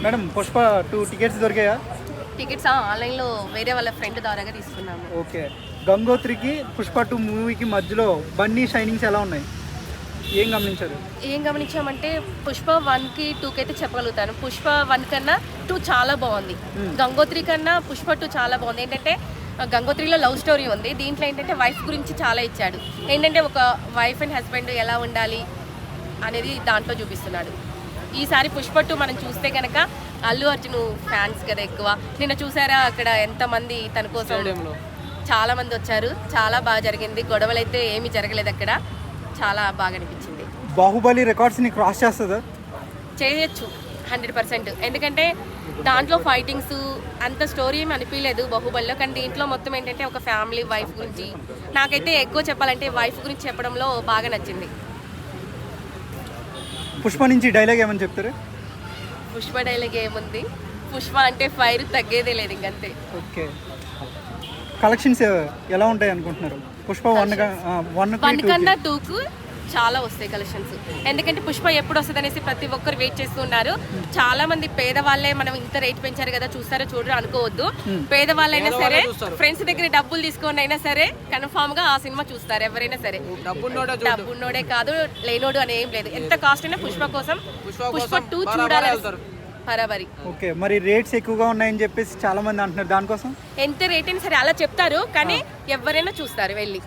Madam Pushpa 2 tickets దొరికాయా? Tickets ఆన్లైన్లో వేరే వాళ్ళ ఫ్రెండ్ ద్వారాగా తీసుకున్నాము. ఓకే. గంగోత్రికి పుష్ప 2 మూవీకి మధ్యలో బన్నీ షైనింగ్స్ ఎలా ఉన్నాయి? ఏం గమనించారు? ఏం గమనించామంటే పుష్ప 1కి 2కి అయితే చెప్పగలుగుతాను. పుష్ప 1 కన్నా 2 చాలా బాగుంది. గంగోత్రి కన్నా పుష్ప 2 చాలా బాగుంది. ఏంటంటే గంగోత్రిలో లవ్ స్టోరీ ఉంది, దీంట్లో ఏంటంటే వైఫ్ గురించి చాలా ఇచ్చాడు. ఏంటంటే ఒక వైఫ్ అండ్ హస్బెండ్ ఎలా ఉండాలి అనేది దాంట్లో చూపిస్తున్నాడు. ఈసారి పుష్ప 2 మనం చూస్తే కనుక అల్లు అర్జున్ ఫ్యాన్స్ కదా ఎక్కువ. నిన్న చూసారా అక్కడ ఎంతమంది తన కోసం చాలా మంది వచ్చారు. చాలా బాగా జరిగింది, గొడవలు అయితే ఏమీ జరగలేదు అక్కడ. చాలా బాగా అనిపించింది. బాహుబలి రికార్డ్స్ని క్రాస్ చేస్తుందా? చేయొచ్చు 100%. ఎందుకంటే దాంట్లో ఫైటింగ్స్ అంత స్టోరీ ఏమి అనిపించలేదు బాహుబలిలో, కానీ దీంట్లో మొత్తం ఏంటంటే ఒక ఫ్యామిలీ వైఫ్ గురించి, నాకైతే ఎక్కువ చెప్పాలంటే వైఫ్ గురించి చెప్పడంలో బాగా నచ్చింది. పుష్ప నుంచి డైలాగ్ ఏమని చెప్తారు? పుష్ప డైలాగ్ ఏముంది, పుష్ప అంటే ఫైర్ తగ్గేదే లేదు ఇంకంతే. ఓకే. కలెక్షన్స్ ఎలా ఉంటాయి అనుకుంటున్నారు? పుష్ప 1 కన్నా 2కు చాలా వస్తాయి కలెక్షన్స్. ఎందుకంటే పుష్ప ఎప్పుడు వస్తుంది అనేసి ప్రతి ఒక్కరు వెయిట్ చేస్తూ ఉన్నారు. చాలా మంది పేదవాళ్ళే మనం ఇంత రేట్ పెంచారు కదా చూస్తారో చూడరు అనుకోవద్దు. పేదవాళ్ళైనా సరే ఫ్రెండ్స్ దగ్గర డబ్బులు తీసుకొని అయినా సరే కన్ఫామ్ గా ఆ సినిమా చూస్తారు ఎవరైనా సరే. డబ్బున్నోడే కాదు లేనోడు అని ఏం లేదు. ఎంత కాస్ట్ అయినా పుష్ప కోసం పుష్ప 2 చూడాలి బరాబరి. ఓకే. మరి రేట్స్ ఎక్కువగా ఉన్నాయని చెప్పేసి చాలా మంది అంటున్నారు, దానికోసం ఎంత రేట్ అయినా సరే అలా చెప్తారు, కానీ ఎవరైనా చూస్తారు వెళ్ళి.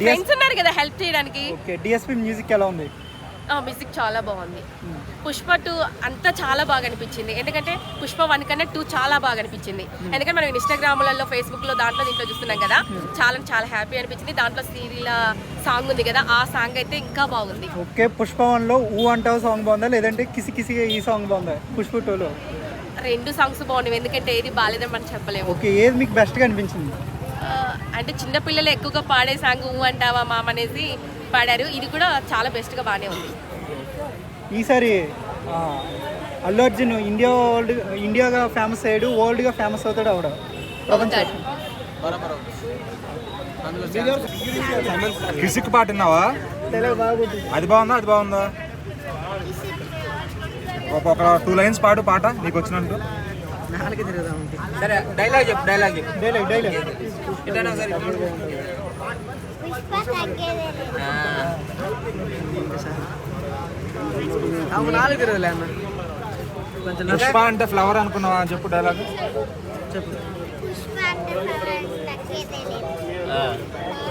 ఫ్రెండ్స్ ఉన్నారు కదా హెల్ప్ చేయడానికి. ఓకే. డిఎస్పీ మ్యూజిక్ ఎలా ఉంది? మ్యూజిక్ చాలా బాగుంది. పుష్ప 2 అంతా చాలా బాగా అనిపించింది. ఎందుకంటే పుష్ప 1 కన్నా 2 చాలా బాగా అనిపించింది. ఎందుకంటే మనం ఇన్స్టాగ్రామ్లలో ఫేస్బుక్లో దాంట్లో దీంట్లో చూస్తున్నాం కదా, చాలా చాలా హ్యాపీ అనిపించింది. దాంట్లో సీరియల్ సాంగ్ ఉంది కదా, ఆ సాంగ్ అయితే ఇంకా బాగుంది. ఓకే. పుష్ప 1లో ఊ అంటావు సాంగ్ బాగుందా, లేదంటే కిసి కిసిగా ఈ సాంగ్ బాగుందా? పుష్ప 2లో 2 సాంగ్స్ బాగున్నాయి. ఎందుకంటే ఏది బాగాలేదని మనం చెప్పలేము. ఓకే. ఏది మీకు బెస్ట్గా అనిపించింది? అంటే చిన్నపిల్లలు ఎక్కువగా పాడే సాంగ్ ఊ అంటావా మామ అనేసి పాడారు. ఇది కూడా చాలా బెస్ట్గా బాగానే ఉంది. ఈసారి అల్లు అర్జున్ ఇండియాగా ఫేమస్ అయ్యాడు, వరల్డ్గా ఫేమస్ అవుతాడు ఆవిడ ప్రపంచం. కిసిక్ పాట విన్నావా? అది బాగుందా? అది బాగుందా? ఒక 2 లైన్స్ పాడు పాట నీకు వచ్చినట్టు. సరే డైలాగ్ చెప్పు. డైలాగ్ పుష్ప అంటే ఫ్లవర్ అనుకున్నావా? చెప్పు డైలాగ్ చెప్పు.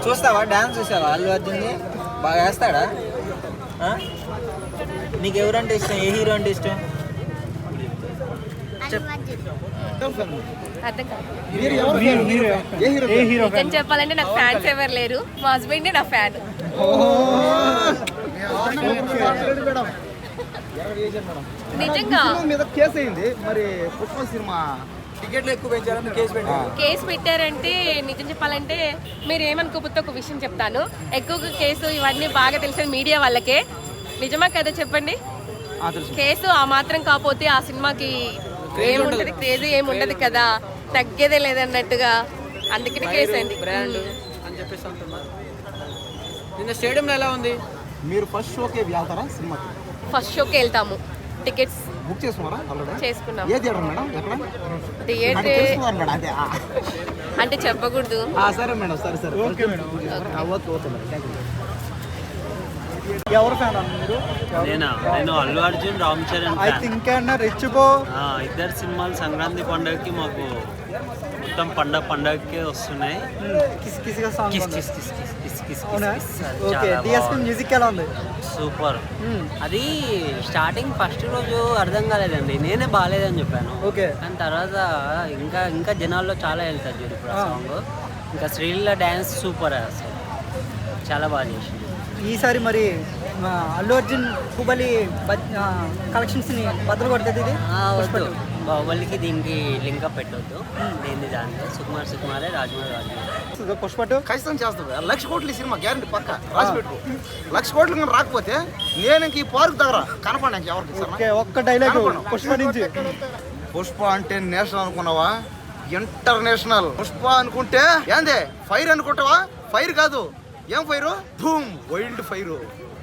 చూస్తావా? డాన్స్ చూసావా? అల్లు అర్జున్ని బాగా వేస్తాడా? నీకు ఎవరంటే ఇష్టం? ఏ హీరో అంటే ఇష్టం? నిజం చెప్పాలంటే నాకు ఫ్యాన్స్ ఎవరు లేరు, మా హస్బెండ్ నా ఫ్యాన్. నిజంగా మరి పుష్ప సినిమా టికెట్లు ఎక్కువ పెంచారని కేసు పెట్టారంటే నిజం చెప్పాలంటే మీరు ఏమనుకోకపోతే ఒక విషయం చెప్తాను. ఎక్కువగా కేసు ఇవన్నీ బాగా తెలిసేది మీడియా వాళ్ళకే. నిజమా కదా చెప్పండి? కేసు ఆ మాత్రం కాకపోతే ఆ సినిమాకి ఏముంటది, క్రేజీ ఏముండదు కదా, తగ్గేదే లేదన్నట్టుగా. అందుకని కేసు అండి బ్రాండ్ అని చెప్పేసి అంటున్నా. నిన్న స్టేడియంలో ఎలా ఉంది? మీరు ఫస్ట్ షోకే వెళ్తారా సినిమాకి? ఫస్ట్ షోకి వెళ్తాము. టికెట్స్ బుక్ చేసుకున్నారా? చేసుకున్నాం. ఏ థియేటర్ మేడం? ఎక్కడ థియేటర్ అదే అంటే చెప్పకూడదు. సరే మేడం. సరే ఓకే మేడం. Okay madam. ఎవరు ఫ్యాన్ అన్న మీరు? నేను అల్లు అర్జున్, రామ్ చరణ్ అయితే ఇంకేమన్నా రెచ్చిపో. ఇద్దరు సినిమాలు సంక్రాంతి పండుగకి మాకు మొత్తం పండగకే వస్తున్నాయి. కిస్ కిస్గా సాంగ్ కిస్ ఉంది. Kiss kiss kiss kiss kiss అవునా? Kiss okay. డిఎస్పీ మ్యూజిక్ ఎలా ఉంది? సూపర్. అది స్టార్టింగ్ ఫస్ట్ రోజు అర్థం కాలేదండి, నేనే బాగాలేదని చెప్పాను. ఓకే. కానీ తర్వాత ఇంకా జనాల్లో చాలా వెళ్తారు చూడు ఇప్పుడు ఆ సాంగ్. ఇంకా శ్రీలీల డ్యాన్స్ సూపర్ అసలు, చాలా బాగా చేసింది. ఈసారి మరి అల్లు అర్జున్ బాహుబలి కలెక్షన్స్ని బద్దలు కొడుతుంది ఇది? వద్దు, బాహుబలికి దీనికి లింకప్ పెట్టొద్దు. దీన్ని దాంట్లో సుకుమారే రాజమౌళి. పుష్ప 2 ఖచ్చితంగా చేస్తుంది. 1,00,000 కోట్లు ఈ సినిమా గ్యారంటీ పక్క రాసి పెట్టు. 1,00,000 కోట్లు కానీ రాకపోతే నేను ఇంక ఈ పార్క్ దగ్గర కనపడా ఎవరికి. ఓకే. ఒక్క డైలాగ్ పుష్ప నుంచి. పుష్ప అంటే నేషనల్ అనుకున్నావా? ఇంటర్నేషనల్. పుష్ప అనుకుంటే ఏందే ఫైర్ అనుకుంటావా? ఫైర్ కాదు. ఏం ఫైరు? ధూమ్ వైల్డ్ ఫైరు.